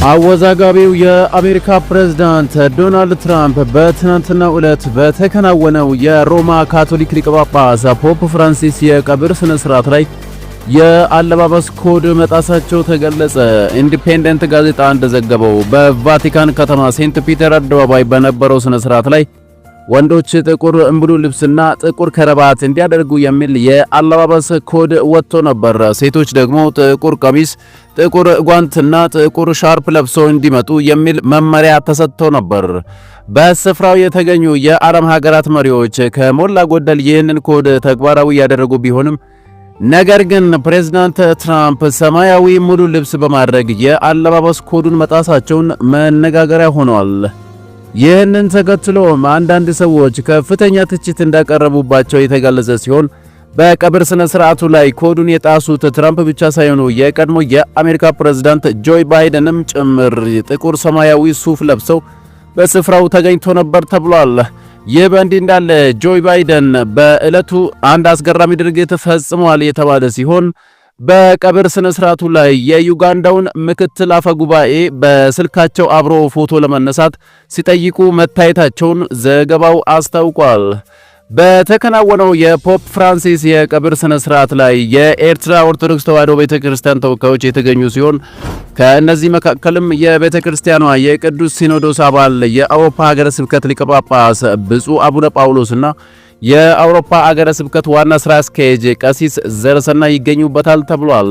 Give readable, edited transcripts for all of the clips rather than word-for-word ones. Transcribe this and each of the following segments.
አወዛጋቢው የአሜሪካ ፕሬዝዳንት ዶናልድ ትራምፕ በትናንትናው ዕለት በተከናወነው የሮማ ካቶሊክ ሊቀ ጳጳስ ፖፕ ፍራንሲስ የቀብር ስነ ስርዓት ላይ የአለባበስ ኮድ መጣሳቸው ተገለጸ። ኢንዲፔንደንት ጋዜጣ እንደዘገበው በቫቲካን ከተማ ሴንት ፒተር አደባባይ በነበረው ስነ ስርዓት ላይ ወንዶች ጥቁር እምብሉ ልብስና ጥቁር ከረባት እንዲያደርጉ የሚል የአለባበስ ኮድ ወጥቶ ነበር። ሴቶች ደግሞ ጥቁር ቀሚስ፣ ጥቁር ጓንትና ጥቁር ሻርፕ ለብሰው እንዲመጡ የሚል መመሪያ ተሰጥቶ ነበር። በስፍራው የተገኙ የዓለም ሀገራት መሪዎች ከሞላ ጎደል ይህንን ኮድ ተግባራዊ ያደረጉ ቢሆንም ነገር ግን ፕሬዝዳንት ትራምፕ ሰማያዊ ሙሉ ልብስ በማድረግ የአለባበስ ኮዱን መጣሳቸውን መነጋገሪያ ሆኗል። ይህንን ተከትሎም አንዳንድ ሰዎች ከፍተኛ ትችት እንዳቀረቡባቸው የተገለጸ ሲሆን በቀብር ስነ ስርዓቱ ላይ ኮዱን የጣሱት ትራምፕ ብቻ ሳይሆኑ የቀድሞ የአሜሪካ ፕሬዝዳንት ጆ ባይደንም ጭምር ጥቁር ሰማያዊ ሱፍ ለብሰው በስፍራው ተገኝቶ ነበር ተብሏል። ይህ በእንዲህ እንዳለ ጆ ባይደን በዕለቱ አንድ አስገራሚ ድርጊት ፈጽሟል የተባለ ሲሆን በቀብር ስነ ስርዓቱ ላይ የዩጋንዳውን ምክትል አፈ ጉባኤ በስልካቸው አብሮ ፎቶ ለመነሳት ሲጠይቁ መታየታቸውን ዘገባው አስታውቋል። በተከናወነው የፖፕ ፍራንሲስ የቀብር ስነ ስርዓት ላይ የኤርትራ ኦርቶዶክስ ተዋሕዶ ቤተክርስቲያን ተወካዮች የተገኙ ሲሆን ከእነዚህ መካከልም የቤተክርስቲያኗ የቅዱስ ሲኖዶስ አባል የአውሮፓ ሀገረ ስብከት ሊቀ ጳጳስ ብፁዕ አቡነ ጳውሎስና የአውሮፓ ሀገረ ስብከት ዋና ስራ አስኪያጅ ቀሲስ ዘረሰና ይገኙበታል ተብሏል።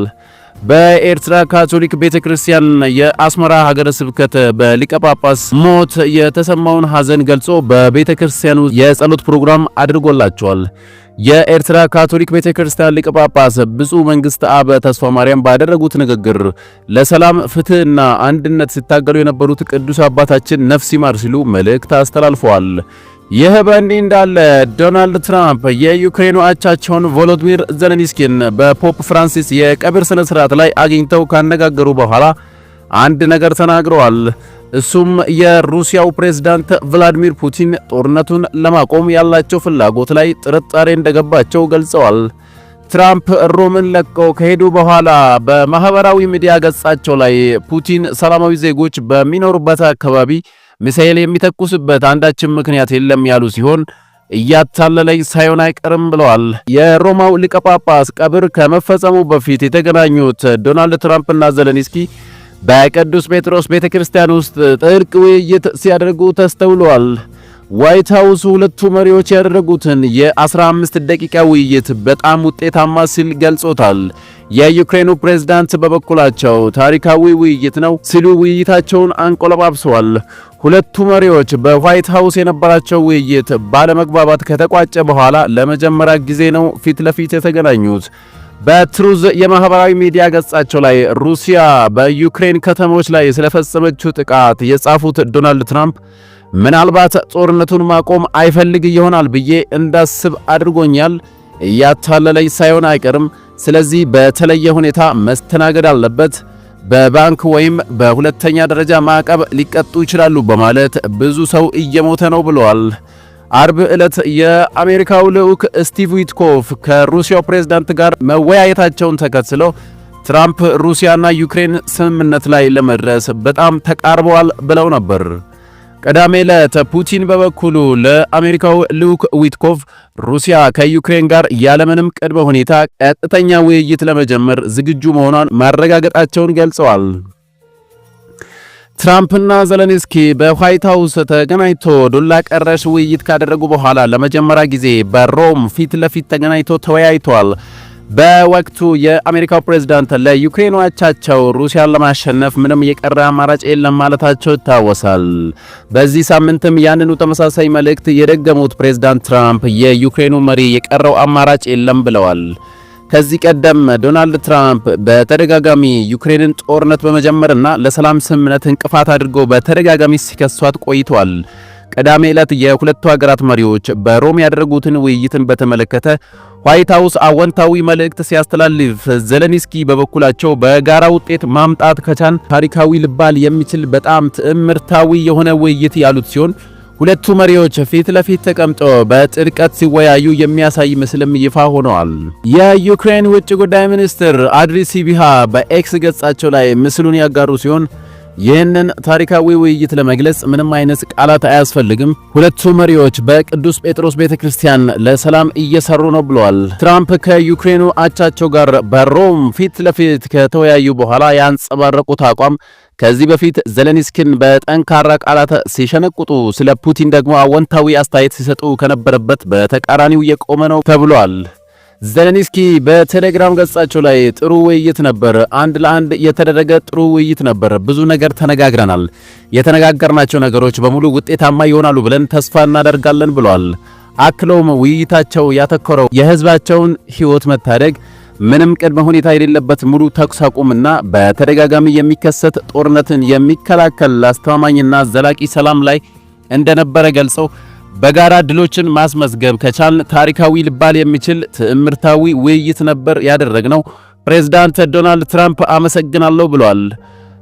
በኤርትራ ካቶሊክ ቤተክርስቲያን የአስመራ ሀገረ ስብከት በሊቀ ጳጳስ ሞት የተሰማውን ሐዘን ገልጾ በቤተክርስቲያኑ የጸሎት ፕሮግራም አድርጎላቸዋል። የኤርትራ ካቶሊክ ቤተክርስቲያን ሊቀ ጳጳስ ብፁዕ መንግስት አብ ተስፋ ማርያም ባደረጉት ንግግር ለሰላም ፍትህና አንድነት ሲታገሉ የነበሩት ቅዱስ አባታችን ነፍስ ይማር ሲሉ መልእክት አስተላልፈዋል። ይህ በእንዲህ እንዳለ ዶናልድ ትራምፕ የዩክሬኑ አቻቸውን ቮሎዲሚር ዜሌንስኪን በፖፕ ፍራንሲስ የቀብር ስነ ስርዓት ላይ አግኝተው ካነጋገሩ በኋላ አንድ ነገር ተናግረዋል። እሱም የሩሲያው ፕሬዝዳንት ቭላዲሚር ፑቲን ጦርነቱን ለማቆም ያላቸው ፍላጎት ላይ ጥርጣሬ እንደገባቸው ገልጸዋል። ትራምፕ ሮምን ለቀው ከሄዱ በኋላ በማህበራዊ ሚዲያ ገጻቸው ላይ ፑቲን ሰላማዊ ዜጎች በሚኖሩበት አካባቢ ሚሳኤል የሚተኩስበት አንዳችም ምክንያት የለም ያሉ ሲሆን እያታለለኝ ሳይሆን አይቀርም ብለዋል። የሮማው ሊቀ ጳጳስ ቀብር ከመፈጸሙ በፊት የተገናኙት ዶናልድ ትራምፕና ዜሌንስኪ በቅዱስ ጴጥሮስ ቤተክርስቲያን ውስጥ ጥልቅ ውይይት ሲያደርጉ ተስተውለዋል። ዋይት ሃውስ ሁለቱ መሪዎች ያደረጉትን የ15 ደቂቃ ውይይት በጣም ውጤታማ ሲል ገልጾታል። የዩክሬኑ ፕሬዝዳንት በበኩላቸው ታሪካዊ ውይይት ነው ሲሉ ውይይታቸውን አንቆለባብሰዋል። ሁለቱ መሪዎች በዋይት ሃውስ የነበራቸው ውይይት ባለመግባባት ከተቋጨ በኋላ ለመጀመሪያ ጊዜ ነው ፊት ለፊት የተገናኙት። በትሩዝ የማህበራዊ ሚዲያ ገጻቸው ላይ ሩሲያ በዩክሬን ከተሞች ላይ ስለፈጸመችው ጥቃት የጻፉት ዶናልድ ትራምፕ ምናልባት ጦርነቱን ማቆም አይፈልግ ይሆናል ብዬ እንዳስብ አድርጎኛል። እያታለለኝ ሳይሆን አይቀርም። ስለዚህ በተለየ ሁኔታ መስተናገድ አለበት። በባንክ ወይም በሁለተኛ ደረጃ ማዕቀብ ሊቀጡ ይችላሉ በማለት ብዙ ሰው እየሞተ ነው ብለዋል። አርብ ዕለት የአሜሪካው ልዑክ ስቲቭ ዊትኮፍ ከሩሲያው ፕሬዝዳንት ጋር መወያየታቸውን ተከትሎ ትራምፕ ሩሲያና ዩክሬን ስምምነት ላይ ለመድረስ በጣም ተቃርበዋል ብለው ነበር። ቀዳሜ ዕለት ፑቲን በበኩሉ ለአሜሪካው ልዑክ ዊትኮፍ ሩሲያ ከዩክሬን ጋር ያለምንም ቅድመ ሁኔታ ቀጥተኛ ውይይት ለመጀመር ዝግጁ መሆኗን ማረጋገጣቸውን ገልጸዋል። ትራምፕና ዜሌንስኪ በዋይት ሃውስ ተገናኝቶ ዱላ ቀረሽ ውይይት ካደረጉ በኋላ ለመጀመሪያ ጊዜ በሮም ፊት ለፊት ተገናኝቶ ተወያይተዋል። በወቅቱ የአሜሪካው ፕሬዝዳንት ለዩክሬን አቻቸው ሩሲያን ለማሸነፍ ምንም የቀረ አማራጭ የለም ማለታቸው ይታወሳል። በዚህ ሳምንትም ያንኑ ተመሳሳይ መልእክት የደገሙት ፕሬዝዳንት ትራምፕ የዩክሬኑ መሪ የቀረው አማራጭ የለም ብለዋል። ከዚህ ቀደም ዶናልድ ትራምፕ በተደጋጋሚ ዩክሬንን ጦርነት በመጀመርና ለሰላም ስምምነት እንቅፋት አድርገው በተደጋጋሚ ሲከሷት ቆይተዋል። ቀዳሜ ዕለት የሁለቱ ሀገራት መሪዎች በሮም ያደረጉትን ውይይትን በተመለከተ ዋይት ሃውስ አወንታዊ መልእክት ሲያስተላልፍ፣ ዜሌንስኪ በበኩላቸው በጋራ ውጤት ማምጣት ከቻን ታሪካዊ ሊባል የሚችል በጣም ትዕምርታዊ የሆነ ውይይት ያሉት ሲሆን ሁለቱ መሪዎች ፊት ለፊት ተቀምጠው በጥልቀት ሲወያዩ የሚያሳይ ምስልም ይፋ ሆነዋል። የዩክሬን ውጭ ጉዳይ ሚኒስትር አድሪ ሲቢሃ በኤክስ ገጻቸው ላይ ምስሉን ያጋሩ ሲሆን ይህንን ታሪካዊ ውይይት ለመግለጽ ምንም አይነት ቃላት አያስፈልግም። ሁለቱ መሪዎች በቅዱስ ጴጥሮስ ቤተክርስቲያን ለሰላም እየሰሩ ነው ብለዋል። ትራምፕ ከዩክሬኑ አቻቸው ጋር በሮም ፊት ለፊት ከተወያዩ በኋላ ያንጸባረቁት አቋም ከዚህ በፊት ዘለንስኪን በጠንካራ ቃላት ሲሸነቁጡ፣ ስለ ፑቲን ደግሞ አወንታዊ አስተያየት ሲሰጡ ከነበረበት በተቃራኒው የቆመ ነው ተብሏል። ዘለንስኪ በቴሌግራም ገጻቸው ላይ ጥሩ ውይይት ነበር፣ አንድ ለአንድ የተደረገ ጥሩ ውይይት ነበር፣ ብዙ ነገር ተነጋግረናል፣ የተነጋገርናቸው ነገሮች በሙሉ ውጤታማ ይሆናሉ ብለን ተስፋ እናደርጋለን ብሏል። አክለውም ውይይታቸው ያተኮረው የህዝባቸውን ህይወት መታደግ፣ ምንም ቅድመ ሁኔታ የሌለበት ሙሉ ተኩስ አቁምና በተደጋጋሚ የሚከሰት ጦርነትን የሚከላከል አስተማማኝና ዘላቂ ሰላም ላይ እንደነበረ ገልጸው በጋራ ድሎችን ማስመዝገብ ከቻልን ታሪካዊ ሊባል የሚችል ትዕምርታዊ ውይይት ነበር ያደረግነው። ፕሬዝዳንት ዶናልድ ትራምፕ አመሰግናለሁ ብለዋል።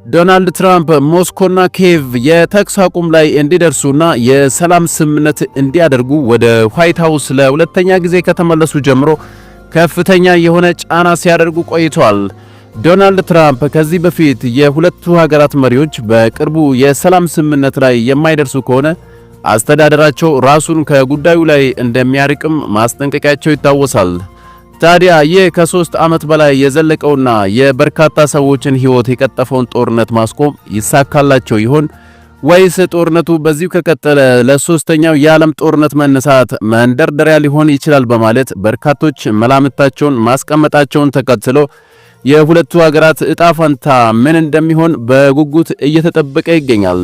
ዶናልድ ትራምፕ ሞስኮና ኪየቭ የተኩስ አቁም ላይ እንዲደርሱና የሰላም ስምምነት እንዲያደርጉ ወደ ዋይት ሃውስ ለሁለተኛ ጊዜ ከተመለሱ ጀምሮ ከፍተኛ የሆነ ጫና ሲያደርጉ ቆይተዋል። ዶናልድ ትራምፕ ከዚህ በፊት የሁለቱ ሀገራት መሪዎች በቅርቡ የሰላም ስምምነት ላይ የማይደርሱ ከሆነ አስተዳደራቸው ራሱን ከጉዳዩ ላይ እንደሚያርቅም ማስጠንቀቂያቸው ይታወሳል። ታዲያ ይህ ከ3 ዓመት በላይ የዘለቀውና የበርካታ ሰዎችን ሕይወት የቀጠፈውን ጦርነት ማስቆም ይሳካላቸው ይሆን ወይስ ጦርነቱ በዚሁ ከቀጠለ ለሶስተኛው የዓለም ጦርነት መነሳት መንደርደሪያ ሊሆን ይችላል በማለት በርካቶች መላምታቸውን ማስቀመጣቸውን ተከትሎ የሁለቱ ሀገራት ዕጣ ፈንታ ምን እንደሚሆን በጉጉት እየተጠበቀ ይገኛል።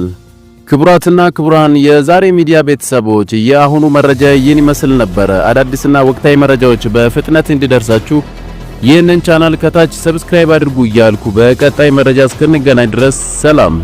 ክቡራትና ክቡራን የዛሬ ሚዲያ ቤተሰቦች የአሁኑ መረጃ ይህን ይመስል ነበር። አዳዲስና ወቅታዊ መረጃዎች በፍጥነት እንዲደርሳችሁ ይህንን ቻናል ከታች ሰብስክራይብ አድርጉ እያልኩ በቀጣይ መረጃ እስክንገናኝ ድረስ ሰላም።